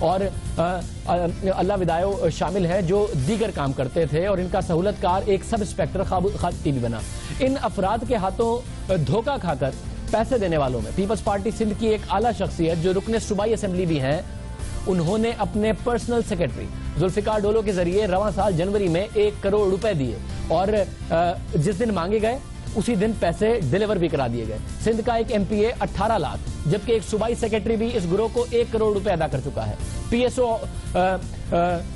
اور اللہ ودایو شامل ہیں جو دیگر کام کرتے تھے اور ان کا سہولت کار ایک سب انسپیکٹر خاطی بھی بنا۔ ان افراد کے ہاتھوں دھوکہ کھا کر پیسے دینے والوں میں پیپلز پارٹی سندھ کی ایک اعلیٰ شخصیت جو رکن صوبائی اسمبلی بھی ہیں، انہوں نے اپنے پرسنل سیکرٹری ذوالفقار ڈولو کے ذریعے رواں سال جنوری میں 1 کروڑ روپے دیے اور جس دن مانگے گئے اسی دن پیسے ڈیلیور بھی کرا دیے گئے۔ سندھ کا ایک ایم پی اے 18 لاکھ جبکہ ایک صوبائی سیکرٹری بھی اس گروہ کو 1 کروڑ روپے ادا کر چکا ہے۔ پی ایس او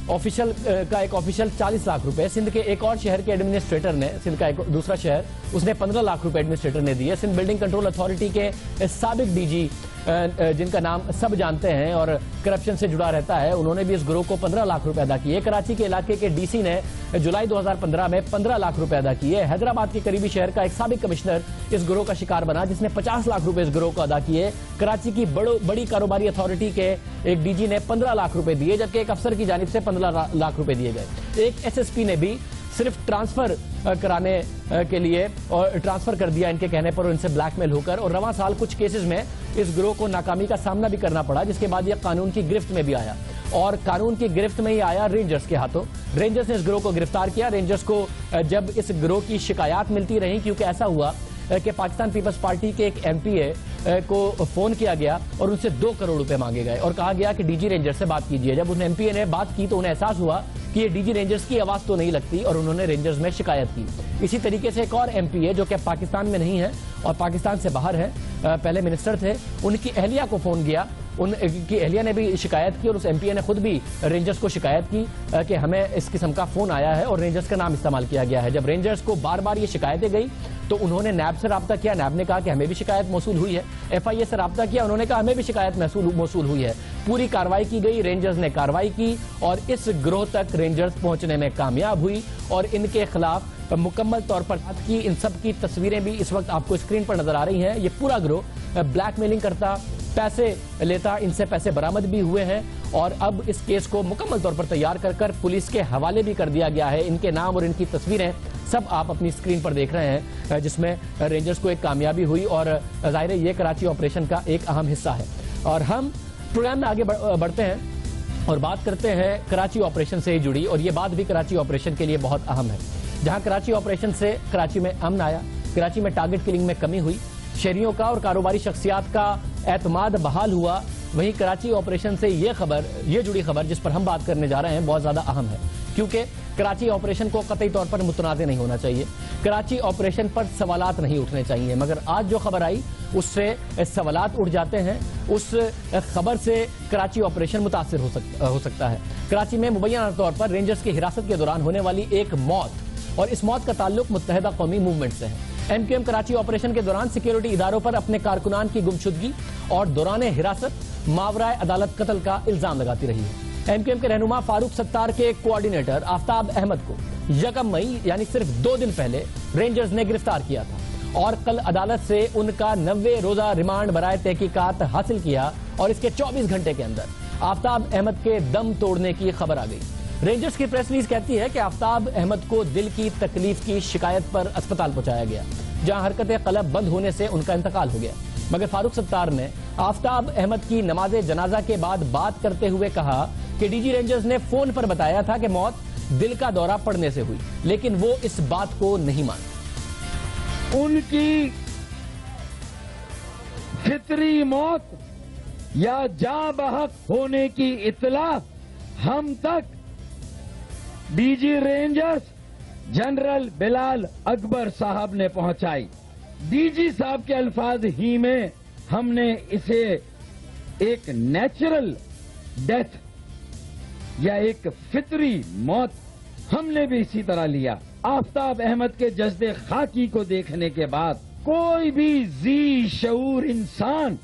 آفیشل کا ایک آفیشل 40 لاکھ روپے، سندھ کے ایک اور شہر کے ایڈمنسٹریٹر نے، سندھ کا ایک دوسرا شہر، اس نے 15 لاکھ روپے ایڈمنسٹریٹر نے دیے۔ سندھ بلڈنگ کنٹرول اتھارٹی کے سابق ڈی جی جن کا نام سب جانتے ہیں اور کرپشن سے جڑا رہتا ہے، انہوں نے بھی اس گروہ کو 15 لاکھ روپے ادا کیے۔ کراچی کے علاقے کے ڈی سی نے جولائی 2015 میں 15 لاکھ روپے ادا کیے۔ حیدرآباد کے قریبی شہر کا ایک سابق کمشنر اس گروہ کا شکار بنا جس نے 50 لاکھ روپے اس گروہ کو ادا کیے۔ کراچی کی بڑی کاروباری اتھارٹی کے ایک ڈی جی نے 15 لاکھ روپے دیے جبکہ ایک افسر کی جانب سے 15 لاکھ روپے دیے گئے۔ ایک ایس ایس پی نے بھی صرف ٹرانسفر کرانے کے لیے اور ٹرانسفر کر دیا ان کے کہنے پر ان سے بلیک میل ہو کر، اور رواں سال کچھ کیسز میں اس گروہ کو ناکامی کا سامنا بھی کرنا پڑا جس کے بعد یہ قانون کی گرفت میں بھی آیا، اور قانون کی گرفت میں یہ آیا رینجرز کے ہاتھوں۔ رینجرز نے اس گروہ کو گرفتار کیا۔ رینجرز کو جب اس گروہ کی شکایات ملتی رہیں، کیونکہ ایسا ہوا کہ پاکستان پیپلز پارٹی کے ایک ایم پی اے کو فون کیا گیا اور ان سے 2 کروڑ روپے مانگے گئے اور کہا گیا کہ ڈی جی رینجر سے بات کیجئے۔ جب ان ایم پی اے نے بات کی تو انہیں احساس ہوا کہ یہ ڈی جی رینجرز کی آواز تو نہیں لگتی اور انہوں نے رینجرز میں شکایت کی۔ اسی طریقے سے ایک اور ایم پی اے جو کہ پاکستان میں نہیں ہے اور پاکستان سے باہر ہے، پہلے منسٹر تھے، ان کی اہلیہ کو فون کیا، ان کی اہلیہ نے بھی شکایت کی اور اس ایم پی اے نے خود بھی رینجرز کو شکایت کی کہ ہمیں اس قسم کا فون آیا ہے اور رینجرز کا نام استعمال کیا گیا ہے۔ جب رینجرز کو بار بار یہ شکایتیں گئی تو انہوں نے نیب سے رابطہ کیا، نیب نے کہا کہ ہمیں بھی شکایت موصول ہوئی ہے۔ ایف آئی اے سے رابطہ کیا، انہوں نے کہا ہمیں بھی شکایت موصول ہوئی ہے۔ پوری کارروائی کی گئی، رینجرز نے کارروائی کی اور اس گروہ تک رینجرز پہنچنے میں کامیاب ہوئی اور ان کے خلاف مکمل طور پر کی ان سب کی تصویریں بھی اس وقت آپ کو اسکرین پر نظر آ رہی ہیں۔ یہ پورا گروہ بلیک میلنگ کرتا، پیسے لیتا، ان سے پیسے برآمد بھی ہوئے ہیں اور اب اس کیس کو مکمل طور پر تیار کر کر پولیس کے حوالے بھی کر دیا گیا ہے۔ ان کے نام اور ان کی تصویریں سب آپ اپنی اسکرین پر دیکھ رہے ہیں جس میں رینجرز کو ایک کامیابی ہوئی اور ظاہر ہے یہ کراچی آپریشن کا ایک اہم حصہ ہے۔ اور ہم پروگرام میں آگے بڑھتے ہیں اور بات کرتے ہیں کراچی آپریشن سے ہی جڑی، اور یہ بات بھی کراچی آپریشن کے لیے بہت اہم ہے۔ جہاں کراچی آپریشن سے کراچی میں امن آیا، کراچی میں ٹارگٹ کلنگ میں کمی ہوئی، شہریوں کا اور کاروباری شخصیات کا اعتماد بحال ہوا، وہیں کراچی آپریشن سے یہ جڑی خبر جس پر ہم بات کرنے جا رہے ہیں بہت زیادہ اہم ہے، کیونکہ کراچی آپریشن کو قطعی طور پر متنازع نہیں ہونا چاہیے، کراچی آپریشن پر سوالات نہیں اٹھنے چاہیے، مگر آج جو خبر آئی اس سے سوالات اٹھ جاتے ہیں۔ اس خبر سے کراچی آپریشن متاثر ہو سکتا ہے۔ کراچی میں مبینہ طور پر رینجرز کی حراست کے دوران ہونے والی ایک موت، اور اس موت کا تعلق متحدہ قومی موومنٹ سے ہے۔ M Q M Karachi operation کے دوران سیکیورٹی اداروں پر اپنے کارکنان کی گمشدگی اور دوران حراست ماورائے عدالت قتل کا الزام لگاتی رہی ہے۔ ایم کیو ایم کے رہنما فاروق ستار کے کوآرڈینیٹر آفتاب احمد کو 1 مئی یعنی صرف 2 دن پہلے رینجرز نے گرفتار کیا تھا اور کل عدالت سے ان کا 90 روزہ ریمانڈ برائے تحقیقات حاصل کیا، اور اس کے 24 گھنٹے کے اندر آفتاب احمد کے دم توڑنے کی خبر آ گئی۔ رینجرز کی پریس ریلیز کہتی ہے کہ آفتاب احمد کو دل کی تکلیف کی شکایت پر اسپتال پہنچایا گیا، جہاں حرکت قلب بند ہونے سے ان کا انتقال ہو گیا، مگر فاروق ستار نے آفتاب احمد کی نماز جنازہ کے بعد بات کرتے ہوئے کہا کہ ڈی جی رینجرز نے فون پر بتایا تھا کہ موت دل کا دورہ پڑنے سے ہوئی، لیکن وہ اس بات کو نہیں مانتے۔ ان کی فطری موت یا جاں بحق ہونے کی اطلاع ہم تک ڈی جی رینجرز جنرل بلال اکبر صاحب نے پہنچائی۔ ڈی جی صاحب کے الفاظ ہی میں ہم نے اسے ایک نیچرل ڈیتھ یا ایک فطری موت ہم نے بھی اسی طرح لیا۔ آفتاب احمد کے جسد خاکی کو دیکھنے کے بعد کوئی بھی ذی شعور انسان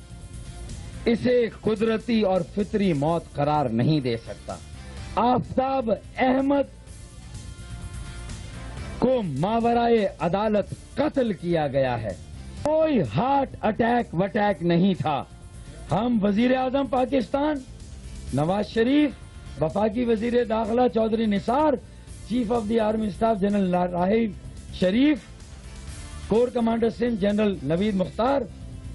اسے قدرتی اور فطری موت قرار نہیں دے سکتا۔ آفتاب احمد کو ماورائے عدالت قتل کیا گیا ہے، کوئی ہارٹ اٹیک وٹیک نہیں تھا۔ ہم وزیر اعظم پاکستان نواز شریف، وفاقی وزیر داخلہ Chaudhry Nisar, chief of the army staff general Raheel Sharif, corps commander Sindh general Naveed Mukhtar,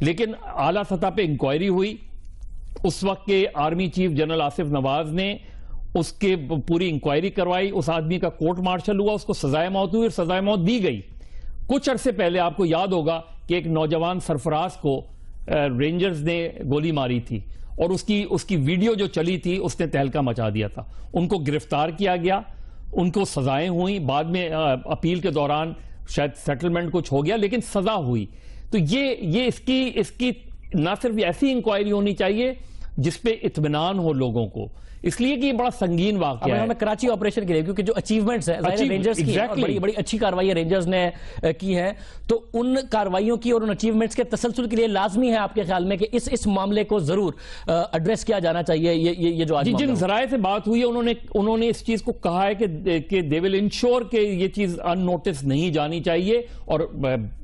لیکن اعلیٰ سطح پہ انکوائری ہوئی. اس وقت کے army chief general Asif Nawaz نے اس کے پوری انکوائری کروائی, اس آدمی کا کورٹ مارشل ہوا, اس کو سزائے موت ہوئی اور سزائے موت دی گئی. کچھ عرصے پہلے آپ کو یاد ہوگا کہ ایک نوجوان سرفراز کو رینجرز نے گولی ماری تھی اور اس کی ویڈیو جو چلی تھی اس نے تہلکہ مچا دیا تھا. ان کو گرفتار کیا گیا, ان کو سزائیں ہوئیں, بعد میں اپیل کے دوران شاید سیٹلمنٹ کچھ ہو گیا لیکن سزا ہوئی. تو یہ اس کی نہ صرف ایسی انکوائری ہونی چاہیے جس پہ اطمینان ہو لوگوں کو, اس لیے کہ یہ بڑا سنگین واقعہ ہے. کراچی آپریشن کے لیے کیونکہ جو اچیومنٹس ہیں رینجرز کی بڑی اچھی کارروائی رینجرز نے کی ہے, تو ان کارروائیوں کی اور ان اچیومنٹس کے تسلسل کے لیے لازمی ہے آپ کے خیال میں کہ اس معاملے کو ضرور ایڈریس کیا جانا چاہیے. یہ جو جن ذرائع سے بات ہوئی ہے انہوں نے اس چیز کو کہا ہے کہ دے ول انشور کہ یہ چیز ان نوٹس نہیں جانی چاہیے, اور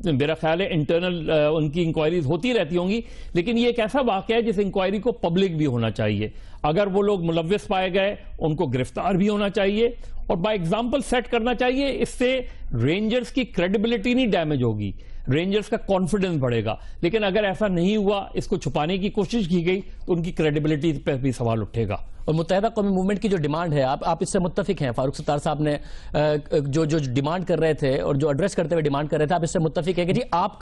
میرا خیال ہے انٹرنل ان کی انکوائریز ہوتی رہتی ہوں گی, لیکن یہ ایک ایسا واقعہ ہے جس انکوائری کو پبلک بھی ہونا چاہیے. اگر وہ لوگ ملوث پائے گئے ان کو گرفتار بھی ہونا چاہیے اور بائی ایگزامپل سیٹ کرنا چاہیے. اس سے رینجرز کی کریڈیبلٹی نہیں ڈیمیج ہوگی, رینجرز کا کانفیڈنس بڑھے گا. لیکن اگر ایسا نہیں ہوا, اس کو چھپانے کی کوشش کی گئی, تو ان کی کریڈیبلٹی پہ بھی سوال اٹھے گا. اور متحدہ قومی موومنٹ کی جو ڈیمانڈ ہے, آپ اس سے متفق ہیں؟ فاروق ستار صاحب نے جو ڈیمانڈ کر رہے تھے اور جو ایڈریس کرتے ہوئے ڈیمانڈ کر رہے تھے, آپ اس سے متفق ہیں کہ جی آپ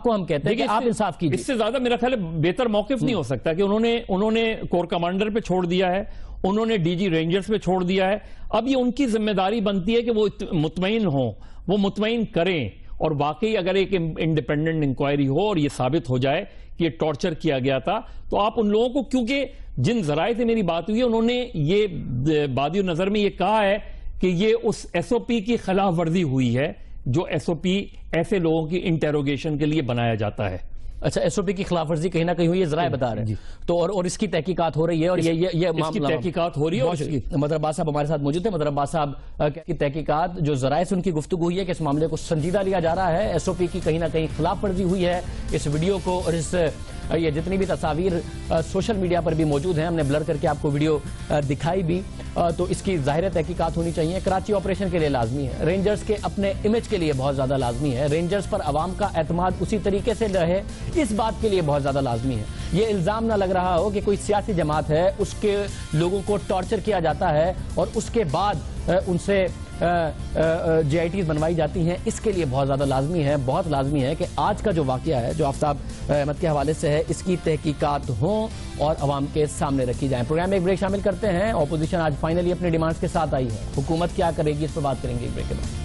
کو ہم کہتے ہیں کہ آپ انصاف کیجیے؟ اس سے زیادہ میرا خیال ہے بہتر موقف نہیں ہو سکتا کہ انہوں نے کور کمانڈر پہ چھوڑ دیا ہے, انہوں نے ڈی جی رینجرز پہ چھوڑ دیا ہے. اب یہ ان کی ذمہ داری بنتی ہے کہ وہ مطمئن ہوں, وہ مطمئن کریں, اور واقعی اگر ایک انڈیپینڈنٹ انکوائری ہو اور یہ ثابت ہو جائے کہ یہ ٹارچر کیا گیا تھا, تو آپ ان لوگوں کو, کیونکہ جن ذرائع سے میری بات ہوئی ہے انہوں نے یہ بادی نظر میں یہ کہا ہے کہ یہ اس ایس او پی کی خلاف ورزی ہوئی ہے جو ایس او پی ایسے لوگوں کی انٹیروگیشن کے لیے بنایا جاتا ہے. اچھا, ایس او پی کی خلاف ورزی کہیں نہ کہیں ہوئی, یہ ذرائع بتا رہے ہیں. تو اور اس کی تحقیقات ہو رہی ہے, اور یہ معاملہ تحقیقات ہو رہی ہے. مظہر عباس صاحب ہمارے ساتھ موجود ہیں. مظہر عباس صاحب کی تحقیقات, جو ذرائع سے ان کی گفتگو ہوئی ہے کہ اس معاملے کو سنجیدہ لیا جا رہا ہے, ایس او پی کی کہیں نہ کہیں خلاف ورزی ہوئی ہے. اس ویڈیو کو اور یہ جتنی بھی تصاویر سوشل میڈیا پر بھی موجود ہیں, ہم نے بلر کر کے آپ کو ویڈیو دکھائی بھی, تو اس کی ظاہر تحقیقات ہونی چاہیے. کراچی آپریشن کے لیے لازمی ہے, رینجرز کے اپنے امیج کے لیے بہت زیادہ لازمی ہے, رینجرز پر عوام کا اعتماد اسی طریقے سے رہے, اس بات کے لیے بہت زیادہ لازمی ہے. یہ الزام نہ لگ رہا ہو کہ کوئی سیاسی جماعت ہے, اس کے لوگوں کو ٹارچر کیا جاتا ہے اور اس کے بعد ان سے جی آئی ٹیز بنوائی جاتی ہیں. اس کے لیے بہت زیادہ لازمی ہے, بہت لازمی ہے کہ آج کا جو واقعہ ہے, جو آفتاب احمد کے حوالے سے ہے, اس کی تحقیقات ہوں اور عوام کے سامنے رکھی جائیں. پروگرام میں ایک بریک شامل کرتے ہیں. اپوزیشن آج فائنلی اپنے ڈیمانڈز کے ساتھ آئی ہے, حکومت کیا کرے گی اس پر بات کریں گے ایک بریک کے بعد.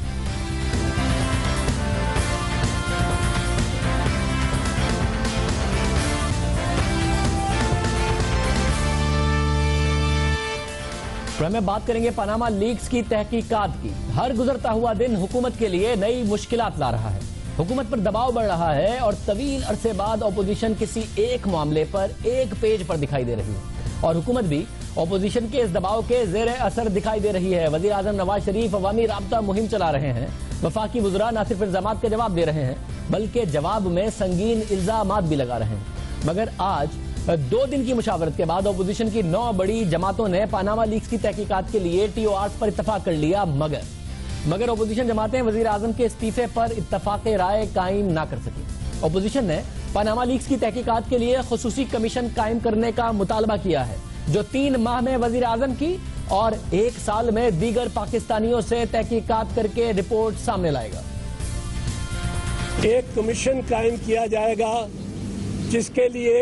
میں بات کریں گے پاناما لیکس کی تحقیقات کی. ہر گزرتا ہوا دن حکومت کے لیے نئی مشکلات لا رہا ہے, حکومت پر دباؤ بڑھ رہا ہے, اور طویل عرصے بعد اپوزیشن کسی ایک معاملے پر ایک پیج پر دکھائی دے رہی ہے, اور حکومت بھی اپوزیشن کے اس دباؤ کے زیر اثر دکھائی دے رہی ہے. وزیر اعظم نواز شریف عوامی رابطہ مہم چلا رہے ہیں, وفاقی وزراء نہ صرف الزامات کے جواب دے رہے ہیں بلکہ جواب میں سنگین الزامات بھی لگا رہے ہیں. مگر آج 2 دن کی مشاورت کے بعد اپوزیشن کی 9 بڑی جماعتوں نے پاناما لیکس کی تحقیقات کے لیے ٹی او آرز پر اتفاق کر لیا, مگر اپوزیشن جماعتیں وزیر اعظم کے استعفے پر اتفاق رائے قائم نہ کر سکی. اپوزیشن نے پاناما لیکس کی تحقیقات کے لیے خصوصی کمیشن قائم کرنے کا مطالبہ کیا ہے, جو 3 ماہ میں وزیر اعظم کی اور 1 سال میں دیگر پاکستانیوں سے تحقیقات کر کے رپورٹ سامنے لائے گا. ایک کمیشن قائم کیا جائے گا جس کے لیے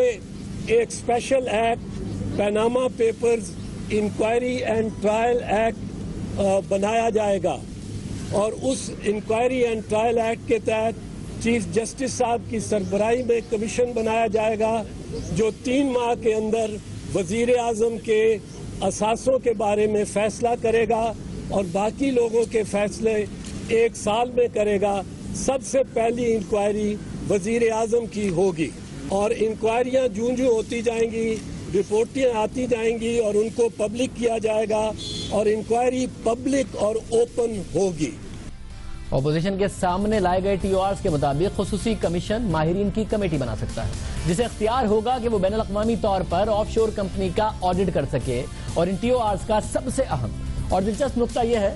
ایک special act Panama papers inquiry and trial act بنایا جائے گا, اور اس انکوائری اینڈ ٹرائل ایکٹ کے تحت چیف جسٹس صاحب کی سربراہی میں کمیشن بنایا جائے گا جو 3 ماہ کے اندر وزیر اعظم کے اثاثوں کے بارے میں فیصلہ کرے گا, اور باقی لوگوں کے فیصلے 1 سال میں کرے گا. سب سے پہلی انکوائری وزیر اعظم کی ہوگی, اور انکوائریاں جوں ہوتی جائیں گی, رپورٹیں آتی جائیں گی, اور ان کو پبلک کیا جائے گا, اور انکوائری پبلک اور اوپن ہوگی. اپوزیشن کے سامنے لائے گئے ٹی او آرز کے مطابق خصوصی کمیشن ماہرین کی کمیٹی بنا سکتا ہے, جسے اختیار ہوگا کہ وہ بین الاقوامی طور پر آف شور کمپنی کا آڈٹ کر سکے. اور ان ٹی او آرز کا سب سے اہم اور دلچسپ نقطہ یہ ہے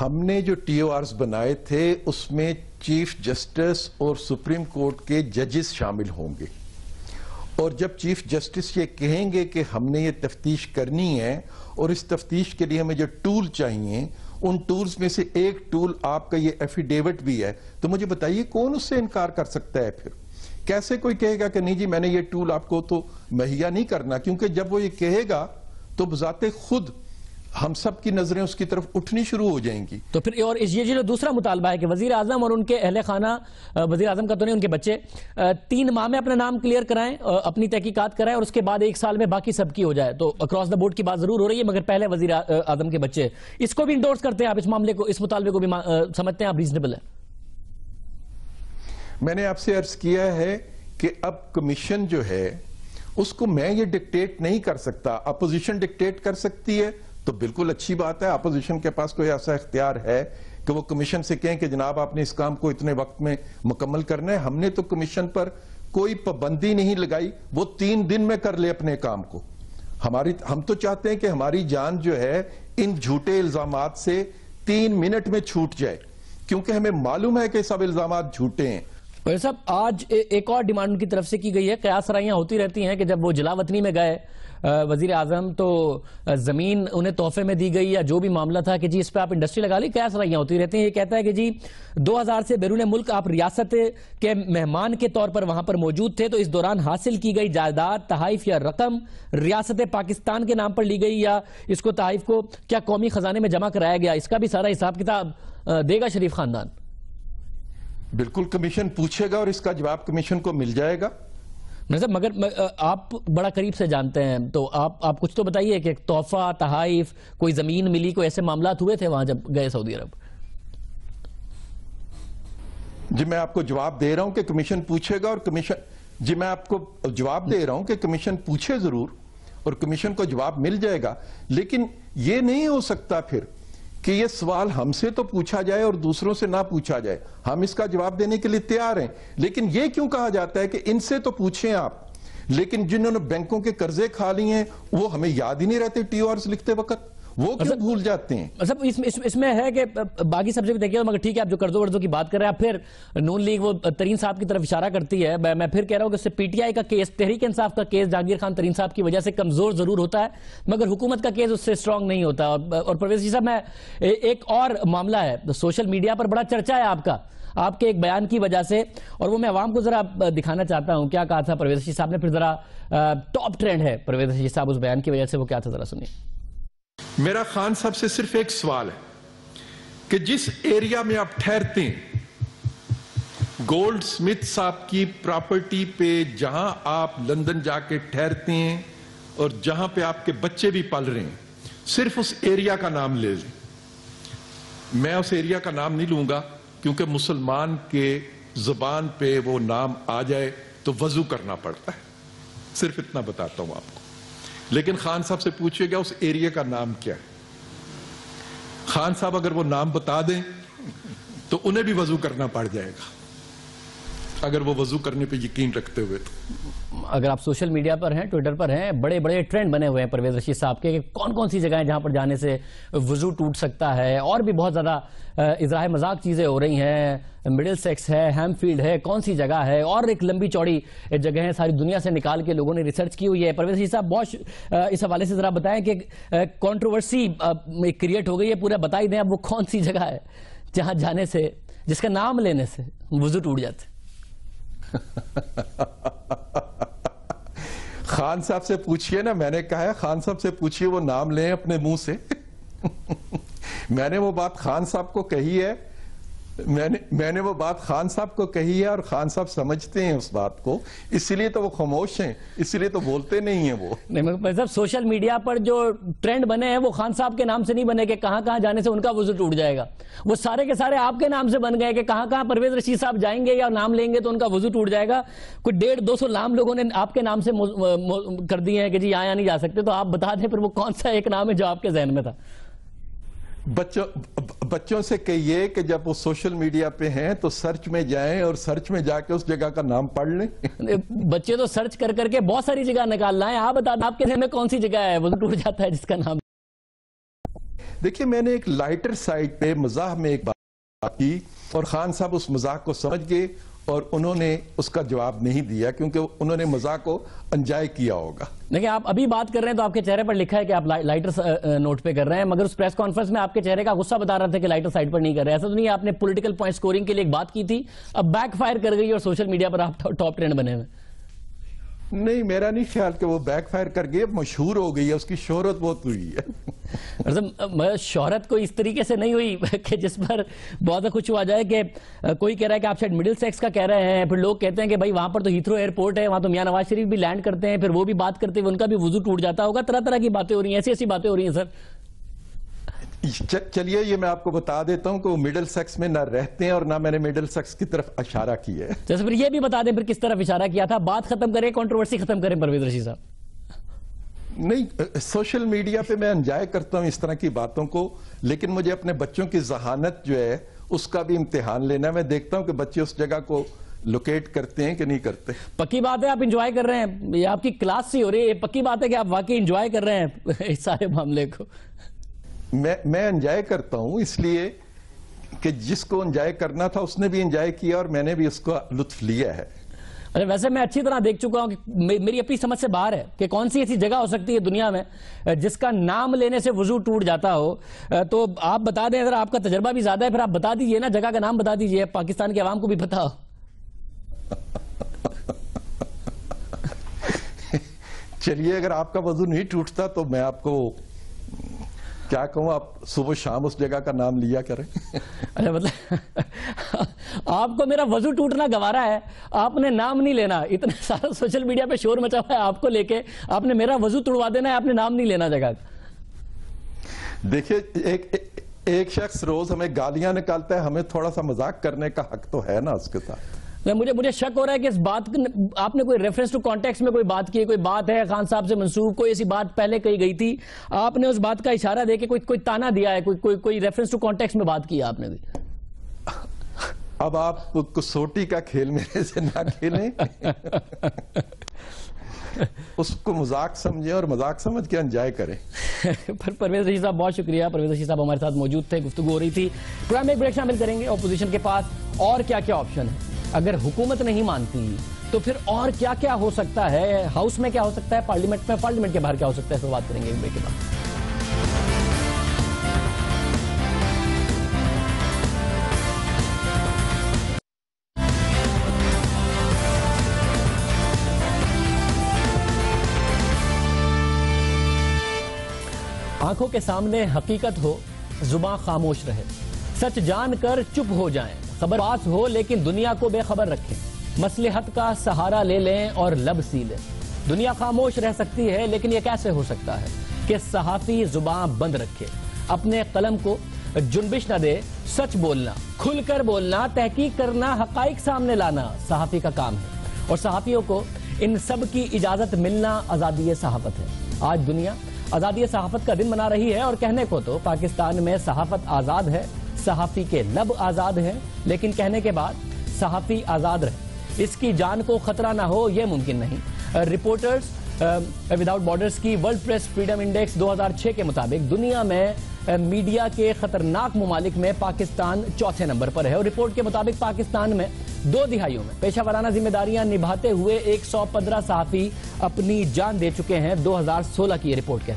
ہم نے جو ٹی او آرز بنائے تھے اس میں چیف جسٹس اور سپریم کورٹ کے ججز شامل ہوں گے، اور جب چیف جسٹس یہ کہیں گے کہ ہم نے یہ تفتیش کرنی ہے اور اس تفتیش کے لیے ہمیں جو ٹول چاہیے، ان ٹولز میں سے ایک ٹول آپ کا یہ ایفیڈیوٹ بھی ہے، تو مجھے بتائیے کون اس سے انکار کر سکتا ہے؟ پھر کیسے کوئی کہے گا کہ نہیں جی میں نے یہ ٹول آپ کو تو مہیا نہیں کرنا، کیونکہ جب وہ یہ کہے گا تو بذات خود ہم سب کی نظریں اس کی طرف اٹھنی شروع ہو جائیں گی۔ تو پھر اور یہ جو دوسرا مطالبہ ہے کہ وزیر اعظم اور ان کے اہل خانہ، وزیر اعظم کا تو نہیں، ان کے بچے 3 ماہ میں اپنا نام کلیئر کرائیں، اپنی تحقیقات کرائیں، اور اس کے بعد 1 سال میں باقی سب کی ہو جائے، تو اکراس دا بورڈ کی بات ضرور ہو رہی ہے، مگر پہلے وزیر اعظم کے بچے، اس کو بھی انڈورس کرتے ہیں آپ؟ اس معاملے کو، اس مطالبے کو بھی سمجھتے ہیں آپ ریزنیبل ہے؟ میں نے آپ سے عرض کیا ہے کہ اب کمیشن جو ہے اس کو میں یہ ڈکٹیٹ نہیں کر سکتا، اپوزیشن ڈکٹیٹ کر سکتی ہے، تو بالکل اچھی بات ہے، اپوزیشن کے پاس کوئی ایسا اختیار ہے کہ وہ کمیشن سے کہیں کہ جناب آپ نے اس کام کو اتنے وقت میں مکمل کرنا ہے۔ ہم نے تو کمیشن پر کوئی پابندی نہیں لگائی، وہ 3 دن میں کر لے اپنے کام کو۔ ہم تو چاہتے ہیں کہ ہماری جان جو ہے ان جھوٹے الزامات سے 3 منٹ میں چھوٹ جائے، کیونکہ ہمیں معلوم ہے کہ سب الزامات جھوٹے ہیں۔ وزیر صاحب، آج ایک اور ڈیمانڈ ان کی طرف سے کی گئی ہے، قیاس رائیاں ہوتی رہتی ہیں کہ جب وہ جلا وطنی میں گئے وزیر اعظم تو زمین انہیں تحفے میں دی گئی یا جو بھی معاملہ تھا کہ جی اس پہ آپ انڈسٹری لگا لی، قیاس رائیاں ہوتی رہتی ہیں۔ یہ کہتا ہے کہ جی 2000 سے بیرون ملک آپ ریاست کے مہمان کے طور پر وہاں پر موجود تھے، تو اس دوران حاصل کی گئی جائیداد، تحائف یا رقم ریاست پاکستان کے نام پر لی گئی، یا اس کو تحائف کو کیا قومی خزانے میں جمع کرایا گیا، اس کا بھی سارا حساب کتاب دے گا شریف خاندان؟ بالکل کمیشن پوچھے گا اور اس کا جواب کمیشن کو مل جائے گا۔ مگر آپ بڑا قریب سے جانتے ہیں، تو آپ کچھ تو بتائیے کہ تحفہ، تحائف، کوئی زمین ملی، کوئی ایسے معاملات ہوئے تھے وہاں جب گئے سعودی عرب؟ جی میں آپ کو جواب دے رہا ہوں کہ کمیشن پوچھے گا، اور میں آپ کو جواب دے رہا ہوں کہ کمیشن پوچھے ضرور اور کمیشن کو جواب مل جائے گا، لیکن یہ نہیں ہو سکتا پھر کہ یہ سوال ہم سے تو پوچھا جائے اور دوسروں سے نہ پوچھا جائے۔ ہم اس کا جواب دینے کے لیے تیار ہیں، لیکن یہ کیوں کہا جاتا ہے کہ ان سے تو پوچھیں آپ، لیکن جنہوں نے بینکوں کے قرضے کھا لیے ہیں وہ ہمیں یاد ہی نہیں رہتے ٹی او آرز لکھتے وقت، وہ کیوں بھول جاتے ہیں؟ اس میں ہے کہ باقی سب سے بھی دیکھیے، مگر ٹھیک ہے آپ جو قرضوں ورضوں کی بات کر رہے ہیں، پھر نون لیگ وہ ترین صاحب کی طرف اشارہ کرتی ہے۔ میں پھر کہہ رہا ہوں کہ اس سے پی ٹی آئی کا کیس، تحریک انصاف کا کیس جہانگیر خان ترین صاحب کی وجہ سے کمزور ضرور ہوتا ہے، مگر حکومت کا کیس اس سے سٹرونگ نہیں ہوتا۔ اور پرویز جی صاحب، میں ایک اور معاملہ ہے، سوشل میڈیا پر بڑا چرچا ہے آپ کے ایک بیان کی وجہ سے، اور وہ میں عوام کو ذرا دکھانا چاہتا ہوں کیا کہا تھا پرویز جی صاحب نے، پھر ذرا ٹاپ ٹرینڈ ہے پرویز جی صاحب اس بیان کی وجہ سے، وہ کیا تھا ذرا سنیے۔ میرا خان صاحب سے صرف ایک سوال ہے کہ جس ایریا میں آپ ٹھہرتے ہیں، گولڈ سمتھ صاحب کی پراپرٹی پہ جہاں آپ لندن جا کے ٹھہرتے ہیں اور جہاں پہ آپ کے بچے بھی پل رہے ہیں، صرف اس ایریا کا نام لے لیں۔ میں اس ایریا کا نام نہیں لوں گا کیونکہ مسلمان کے زبان پہ وہ نام آ جائے تو وضو کرنا پڑتا ہے، صرف اتنا بتاتا ہوں آپ کو۔ لیکن خان صاحب سے پوچھئے گا اس ایریا کا نام کیا ہے، خان صاحب اگر وہ نام بتا دیں تو انہیں بھی وضو کرنا پڑ جائے گا، اگر وہ وضو کرنے پہ یقین رکھتے ہوئے تو۔ اگر آپ سوشل میڈیا پر ہیں، ٹویٹر پر ہیں، بڑے بڑے ٹرینڈ بنے ہوئے ہیں پرویز رشید صاحب کے کہ کون سی جگہیں جہاں پر جانے سے وضو ٹوٹ سکتا ہے، اور بھی بہت زیادہ اظہار مذاق چیزیں ہو رہی ہیں، مڈل سیکس ہے، ہیم فیلڈ ہے، کون سی جگہ ہے، اور ایک لمبی چوڑی جگہ ہے ساری دنیا سے نکال کے لوگوں نے ریسرچ کی ہوئی ہے۔ پرویز رشید صاحب بہت اس حوالے سے ذرا بتائیں کہ کنٹروورسی کریٹ ہو گئی ہے، پورا بتا ہی دیں اب وہ کون سی جگہ ہے جہاں جانے سے، جس کا نام لینے سے وضو ٹوٹ جاتے؟ خان صاحب سے پوچھئے نا، میں نے کہا ہے خان صاحب سے پوچھئے، وہ نام لیں اپنے منہ سے۔ میں نے وہ بات خان صاحب کو کہی ہے، میں نے وہ بات خان صاحب کو کہی ہے، اور خان صاحب سمجھتے ہیں اس بات کو، اسی لیے تو وہ خاموش ہیں، اسی لیے تو بولتے نہیں ہیں وہ۔ نہیں صاحب، سوشل میڈیا پر جو ٹرینڈ بنے ہیں وہ خان صاحب کے نام سے نہیں بنے کہ کہاں کہاں جانے سے ان کا وضو ٹوٹ جائے گا، وہ سارے کے سارے آپ کے نام سے بن گئے کہ کہاں کہاں پرویز رشید صاحب جائیں گے یا نام لیں گے تو ان کا وضو ٹوٹ جائے گا۔ کوئی 150-200 نام لوگوں نے آپ کے نام سے کر دیے ہیں کہ جی یہاں نہیں جا سکتے، تو آپ بتا دیں پھر وہ کون سا ایک نام ہے جو آپ کے ذہن میں تھا؟ بچوں سے کہیے کہ جب وہ سوشل میڈیا پہ ہیں تو سرچ میں جائیں اور سرچ میں جا کے اس جگہ کا نام پڑھ لیں۔ بچے تو سرچ کر کے بہت ساری جگہ نکال لائیں، آپ بتا دیں آپ کے ذہن میں کون سی جگہ ہے وہ ٹوٹ جاتا ہے جس کا نام؟ دیکھیے میں نے ایک لائٹر سائڈ پہ مزاح میں ایک بات کی اور خان صاحب اس مزاح کو سمجھ گئے اور انہوں نے اس کا جواب نہیں دیا کیونکہ انہوں نے مزاح کو انجوائے کیا ہوگا. دیکھیں آپ ابھی بات کر رہے ہیں تو آپ کے چہرے پر لکھا ہے کہ آپ لائٹر نوٹ پہ کر رہے ہیں، مگر اس پریس کانفرنس میں آپ کے چہرے کا غصہ بتا رہا تھا کہ لائٹر سائڈ پر نہیں کر رہے. ایسا تو نہیں ہے آپ نے پولیٹیکل پوائنٹ سکورنگ کے لیے ایک بات کی تھی، اب بیک فائر کر گئی اور سوشل میڈیا پر آپ ٹاپ ٹرینڈ بنے ہوئے؟ نہیں، میرا نہیں خیال کہ وہ بیک فائر کر گئی، مشہور ہو گئی ہے، اس کی شہرت بہت ہوئی ہے. شہرت کوئی اس طریقے سے نہیں ہوئی کہ جس پر بہت خوش ہوا جائے کہ کوئی کہہ رہا ہے کہ آپ شاید مڈل سیکس کا کہہ رہے ہیں، پھر لوگ کہتے ہیں کہ بھائی وہاں پر تو ہیتھرو ایئرپورٹ ہے، وہاں تو میاں نواز شریف بھی لینڈ کرتے ہیں، پھر وہ بھی بات کرتے ہیں، ان کا بھی وضو ٹوٹ جاتا ہوگا. طرح طرح کی باتیں ہو رہی ہیں، ایسی ایسی باتیں ہو رہی ہیں سر. چلیے یہ میں آپ کو بتا دیتا ہوں کہ وہ مڈل سیکس میں نہ رہتے ہیں اور نہ میں نے مڈل سیکس کی طرف اشارہ کیا ہے. جیسے پھر یہ بھی بتا دیں پھر کس طرف اشارہ کیا تھا. بات ختم کریں، کنٹروورسی ختم کریں پرویز رشید صاحب. نہیں، سوشل میڈیا پہ میں انجوائے کرتا ہوں اس طرح کی باتوں کو، لیکن مجھے اپنے بچوں کی ذہانت جو ہے اس کا بھی امتحان لینا ہے. میں دیکھتا ہوں کہ بچے اس جگہ کو لوکیٹ کرتے ہیں کہ نہیں کرتے. پکی بات ہے آپ انجوائے کر رہے ہیں، یہ آپ کی کلاس سی ہو رہی ہے، پکی بات ہے کہ آپ واقعی انجوائے کر رہے ہیں اس سارے معاملے کو. میں انجوائے کرتا ہوں اس لیے کہ جس کو انجوائے کرنا تھا اس نے بھی انجوائے کیا اور میں نے بھی اس کا لطف لیا ہے. ویسے میں اچھی طرح دیکھ چکا ہوں کہ میری اپنی سمجھ سے باہر ہے کہ کون سی ایسی جگہ ہو سکتی ہے دنیا میں جس کا نام لینے سے وضو ٹوٹ جاتا ہو. تو آپ بتا دیں، اگر آپ کا تجربہ بھی زیادہ ہے پھر آپ بتا دیجئے نا، جگہ کا نام بتا دیجئے، پاکستان کے عوام کو بھی پتا ہو. چلیے اگر آپ کا وضو نہیں ٹوٹتا تو میں آپ کو کیا کہوں، آپ صبح شام اس جگہ کا نام لیا کریں. اچھا، مطلب آپ کو میرا وضو ٹوٹنا گوارا ہے، آپ نے نام نہیں لینا. اتنا سارا سوشل میڈیا پہ شور مچا ہوا ہے آپ کو لے کے، آپ نے میرا وضو توڑوا دینا ہے، آپ نے نام نہیں لینا جگہ کا. دیکھیے ایک شخص روز ہمیں گالیاں نکالتا ہے، ہمیں تھوڑا سا مذاق کرنے کا حق تو ہے نا اس کے ساتھ. مجھے شک ہو رہا ہے کہ اس بات آپ نے کوئی ریفرنس ٹو کانٹیکس میں کوئی بات کی، کوئی بات ہے خان صاحب سے منسوب، کوئی ایسی بات پہلے کہی گئی تھی، آپ نے اس بات کا اشارہ دے کے کوئی تانا دیا ہے، کوئی ریفرنس ٹو کانٹیکس میں بات کی آپ نے. اب آپ کسوٹی کا کھیل میرے سے نہ کھیلیں، اس کو مذاق سمجھیں اور مذاق سمجھ کے انجوائے کریں. پرویز رشید صاحب بہت شکریہ. پرویز رشید صاحب ہمارے ساتھ موجود تھے، گفتگو ہو رہی تھی. پروگرام میں ایک بریک شامل کریں گے. اپوزیشن کے پاس اور کیا کیا آپشن ہے، اگر حکومت نہیں مانتی تو پھر اور کیا کیا ہو سکتا ہے، ہاؤس میں کیا ہو سکتا ہے، پارلیمنٹ میں، پارلیمنٹ کے باہر کیا ہو سکتا ہے، اس پر بات کریں گے ایک بریک کے بعد. آنکھوں کے سامنے حقیقت ہو، زباں خاموش رہے، سچ جان کر چپ ہو جائیں، خبر پاس ہو لیکن دنیا کو بے خبر رکھیں، مصلحت کا سہارا لے لیں اور لب سی لیں. دنیا خاموش رہ سکتی ہے لیکن یہ کیسے ہو سکتا ہے کہ صحافی زباں بند رکھے، اپنے قلم کو جنبش نہ دے. سچ بولنا، کھل کر بولنا، تحقیق کرنا، حقائق سامنے لانا صحافی کا کام ہے، اور صحافیوں کو ان سب کی اجازت ملنا آزادی صحافت ہے. آج دنیا آزادی صحافت کا دن منا رہی ہے، اور کہنے کو تو پاکستان میں صحافت آزاد ہے، صحافی کے لب آزاد ہیں، لیکن کہنے کے بعد صحافی آزاد رہے، اس کی جان کو خطرہ نہ ہو، یہ ممکن نہیں. رپورٹرز وداؤٹ بارڈرز کی ورلڈ پریس فریڈم انڈیکس 2006 کے مطابق دنیا میں میڈیا کے خطرناک ممالک میں پاکستان چوتھے نمبر پر ہے، اور رپورٹ کے مطابق پاکستان میں 2 دہائیوں میں پیشہ ورانہ ذمہ داریاں نبھاتے ہوئے 115 صحافی اپنی جان دے چکے ہیں. 2016 کی یہ رپورٹ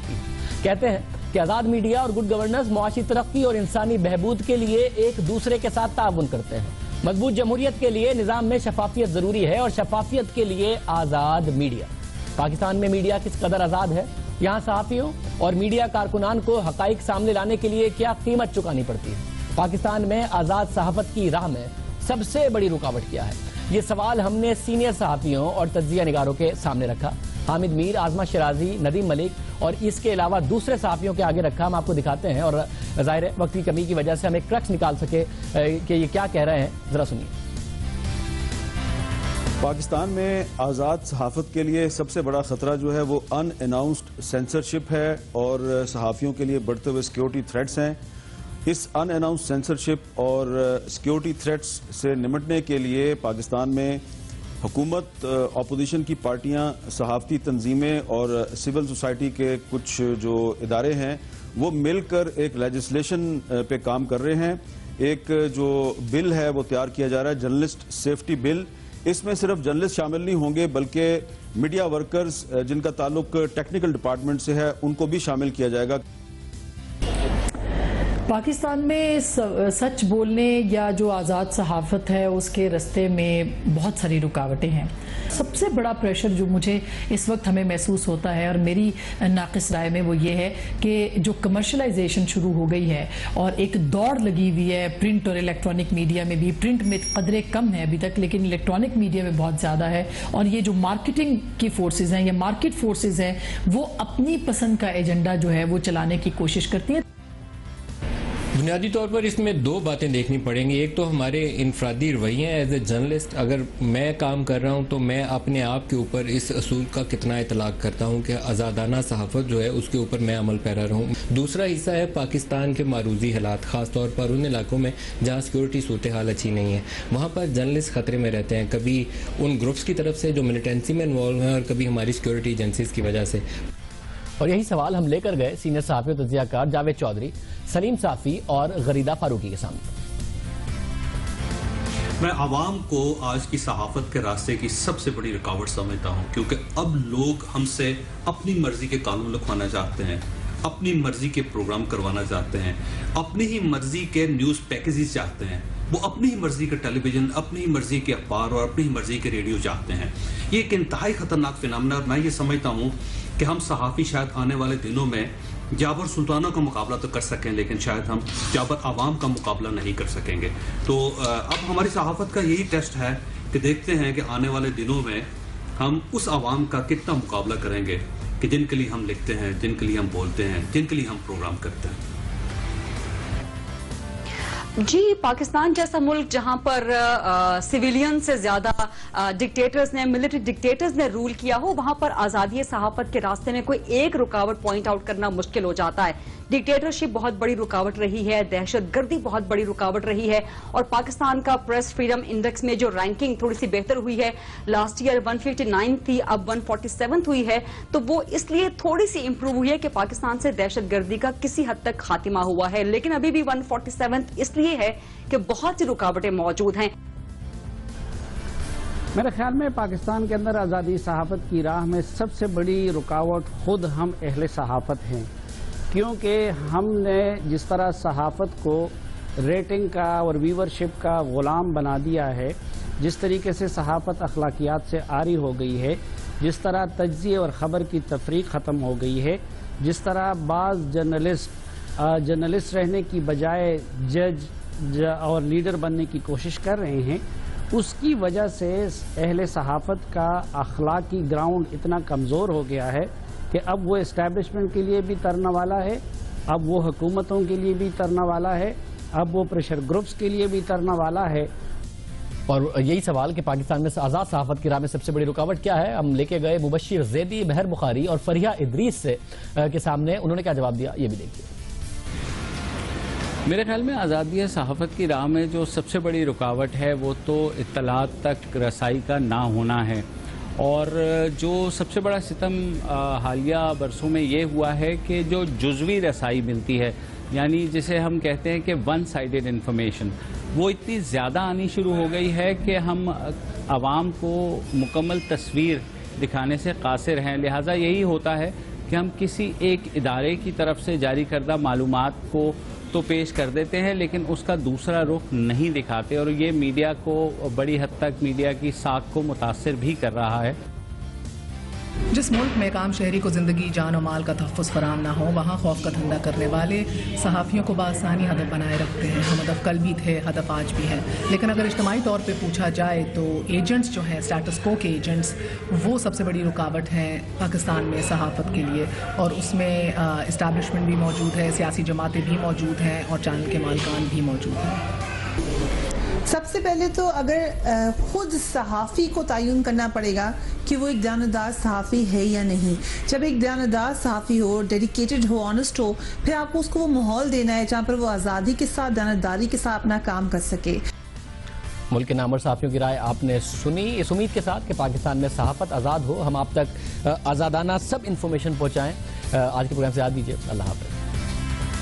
کہتے ہیں کہ آزاد میڈیا اور گڈ گورننس معاشی ترقی اور انسانی بہبود کے لیے ایک دوسرے کے ساتھ تعاون کرتے ہیں. مضبوط جمہوریت کے لیے نظام میں شفافیت ضروری ہے، اور شفافیت کے لیے آزاد میڈیا. پاکستان میں میڈیا کس قدر آزاد ہے، یہاں صحافیوں اور میڈیا کارکنان کو حقائق سامنے لانے کے لیے کیا قیمت چکانی پڑتی ہے. پاکستان میں آزاد صحافت کی راہ میں سب سے بڑی رکاوٹ کیا ہے، یہ سوال ہم نے سینئر صحافیوں اور تجزیہ نگاروں کے سامنے رکھا. حامد میر، آزما شرازی، ندیم ملک اور اس کے علاوہ دوسرے صحافیوں کے آگے رکھا. ہم آپ کو دکھاتے ہیں، اور ظاہر وقت کی کمی کی وجہ سے ہم ایک کریکس نکال سکے کہ یہ کیا کہہ رہے ہیں. ذرا سنیے. پاکستان میں آزاد صحافت کے لیے سب سے بڑا خطرہ جو ہے وہ ان اناؤنسڈ سینسرشپ ہے، اور صحافیوں کے لیے بڑھتے ہوئے سیکیورٹی تھریٹس ہیں. اس ان اناؤنسڈ سینسرشپ اور سیکیورٹی تھریٹس سے نمٹنے کے لیے پاکستان میں حکومت، اپوزیشن کی پارٹیاں، صحافتی تنظیمیں اور سول سوسائٹی کے کچھ جو ادارے ہیں وہ مل کر ایک لیجسلیشن پہ کام کر رہے ہیں. ایک جو بل ہے وہ تیار کیا جا رہا ہے جرنلسٹ سیفٹی بل. اس میں صرف جرنلسٹ شامل نہیں ہوں گے بلکہ میڈیا ورکرز جن کا تعلق ٹیکنیکل ڈپارٹمنٹ سے ہے ان کو بھی شامل کیا جائے گا. پاکستان میں سچ بولنے یا جو آزاد صحافت ہے اس کے رستے میں بہت ساری رکاوٹیں ہیں. سب سے بڑا پریشر جو مجھے اس وقت ہمیں محسوس ہوتا ہے اور میری ناقص رائے میں وہ یہ ہے کہ جو کمرشلائزیشن شروع ہو گئی ہے اور ایک دوڑ لگی ہوئی ہے پرنٹ اور الیکٹرانک میڈیا میں بھی. پرنٹ میں قدرے کم ہے ابھی تک لیکن الیکٹرانک میڈیا میں بہت زیادہ ہے. اور یہ جو مارکیٹنگ کی فورسز ہیں یا مارکیٹ فورسز ہیں وہ اپنی پسند کا ایجنڈا جو ہے وہ چلانے کی کوشش کرتی ہیں. بنیادی طور پر اس میں دو باتیں دیکھنی پڑیں گی. ایک تو ہمارے انفرادی رویے ہیں. ایز اے جرنلسٹ اگر میں کام کر رہا ہوں تو میں اپنے آپ کے اوپر اس اصول کا کتنا اطلاق کرتا ہوں کہ آزادانہ صحافت جو ہے اس کے اوپر میں عمل پیرا رہوں. دوسرا حصہ ہے پاکستان کے معروضی حالات، خاص طور پر ان علاقوں میں جہاں سیکورٹی صورتحال اچھی نہیں ہے. وہاں پر جرنلسٹ خطرے میں رہتے ہیں، کبھی ان گروپس کی طرف سے جو ملیٹنسی میں انوالو ہیں اور کبھی ہماری سیکورٹی ایجنسیز کی وجہ سے. اور یہی سوال ہم لے کر گئے سینئر صحافی و تجزیہ کار جاوید چودھری، سلیم صافی اور غریدہ فاروقی کے سامنے. میں عوام کو آج کی صحافت کے راستے کی سب سے بڑی رکاوٹ سمجھتا ہوں، کیونکہ اب لوگ ہم سے اپنی مرضی کے قانون لکھوانا چاہتے ہیں، اپنی مرضی کے پروگرام کروانا چاہتے ہیں، اپنی ہی مرضی کے نیوز پیکیجز چاہتے ہیں، وہ اپنی ہی مرضی کے ٹیلی ویژن، اپنی ہی مرضی کے اخبار اور اپنی ہی مرضی کے ریڈیو چاہتے ہیں. یہ ایک انتہائی خطرناک فینامنا. اور میں یہ سمجھتا ہوں کہ ہم صحافی شاید آنے والے دنوں میں جابر سلطانوں کا مقابلہ تو کر سکیں لیکن شاید ہم جابر عوام کا مقابلہ نہیں کر سکیں گے. تو اب ہماری صحافت کا یہی ٹیسٹ ہے کہ دیکھتے ہیں کہ آنے والے دنوں میں ہم اس عوام کا کتنا مقابلہ کریں گے کہ جن کے لیے ہم لکھتے ہیں، جن کے لیے ہم بولتے ہیں، جن کے لیے ہم پروگرام کرتے ہیں. جی، پاکستان جیسا ملک جہاں پر سویلین سے زیادہ ڈکٹیٹرز نے، ملٹری ڈکٹیٹرز نے رول کیا ہو، وہاں پر آزادی صحافت کے راستے میں کوئی ایک رکاوٹ پوائنٹ آؤٹ کرنا مشکل ہو جاتا ہے. ڈکٹیٹرشپ بہت بڑی رکاوٹ رہی ہے، دہشت گردی بہت بڑی رکاوٹ رہی ہے، اور پاکستان کا پریس فریڈم انڈیکس میں جو رینکنگ تھوڑی سی بہتر ہوئی ہے، لاسٹ ایئر 159 تھی اب 147 ہوئی ہے، تو وہ اس لیے تھوڑی سی امپروو ہوئی ہے کہ پاکستان سے دہشت گردی کا کسی حد تک خاتمہ ہوا ہے. لیکن ابھی بھی 147 اس لیے ہے کہ بہت سی رکاوٹیں موجود ہیں. میرے خیال میں پاکستان کے اندر آزادی صحافت کی راہ میں سب سے بڑی رکاوٹ خود ہم اہل صحافت ہیں، کیونکہ ہم نے جس طرح صحافت کو ریٹنگ کا اور ویورشپ کا غلام بنا دیا ہے، جس طریقے سے صحافت اخلاقیات سے عاری ہو گئی ہے، جس طرح تجزیے اور خبر کی تفریق ختم ہو گئی ہے، جس طرح بعض جرنلسٹ رہنے کی بجائے جج اور لیڈر بننے کی کوشش کر رہے ہیں، اس کی وجہ سے اہل صحافت کا اخلاقی گراؤنڈ اتنا کمزور ہو گیا ہے کہ اب وہ اسٹیبلشمنٹ کے لیے بھی ترنے والا ہے، اب وہ حکومتوں کے لیے بھی ترنے والا ہے، اب وہ پریشر گروپس کے لیے بھی ترنے والا ہے. اور یہی سوال کہ پاکستان میں آزاد صحافت کی راہ میں سب سے بڑی رکاوٹ کیا ہے، ہم لے کے گئے مبشر زیدی، بہر بخاری اور فریحہ ادریس سے کے سامنے. انہوں نے کیا جواب دیا یہ بھی دیکھیے. میرے خیال میں آزادی صحافت کی راہ میں جو سب سے بڑی رکاوٹ ہے وہ تو اطلاعات تک رسائی کا نہ ہونا ہے، اور جو سب سے بڑا ستم حالیہ برسوں میں یہ ہوا ہے کہ جو جزوی رسائی ملتی ہے، یعنی جسے ہم کہتے ہیں کہ ون سائیڈڈ انفارمیشن، وہ اتنی زیادہ آنی شروع ہو گئی ہے کہ ہم عوام کو مکمل تصویر دکھانے سے قاصر ہیں. لہٰذا یہی ہوتا ہے کہ ہم کسی ایک ادارے کی طرف سے جاری کردہ معلومات کو تو پیش کر دیتے ہیں لیکن اس کا دوسرا رخ نہیں دکھاتے، اور یہ میڈیا کو بڑی حد تک میڈیا کی ساکھ کو متاثر بھی کر رہا ہے. جس ملک میں ایک عام شہری کو زندگی، جان و مال کا تحفظ فراہم نہ ہو، وہاں خوف کا دھندا کرنے والے صحافیوں کو بآسانی ہدف بنائے رکھتے ہیں. ہم ہدف کل بھی تھے، ہدف آج بھی ہے. لیکن اگر اجتماعی طور پہ پوچھا جائے تو ایجنٹس جو ہیں، اسٹیٹس کو کے ایجنٹس، وہ سب سے بڑی رکاوٹ ہیں پاکستان میں صحافت کے لیے، اور اس میں اسٹیبلشمنٹ بھی موجود ہے، سیاسی جماعتیں بھی موجود ہیں، اور چینل کے مالکان بھی موجود ہیں. سب سے پہلے تو اگر خود صحافی کو تعین کرنا پڑے گا کہ وہ ایک دیانتدار صحافی ہے یا نہیں. جب ایک دیانتدار صحافی ہو، ڈیڈیکیٹڈ ہو، آنسٹ ہو، پھر آپ کو اس کو وہ ماحول دینا ہے جہاں پر وہ آزادی کے ساتھ، دیانتداری کے ساتھ اپنا کام کر سکے. ملک کے نامور صحافیوں کی رائے آپ نے سنی، اس امید کے ساتھ کہ پاکستان میں صحافت آزاد ہو، ہم آپ تک آزادانہ سب انفارمیشن پہنچائیں. آج کے پروگرام سے یاد دیجیے. اللہ حافظ.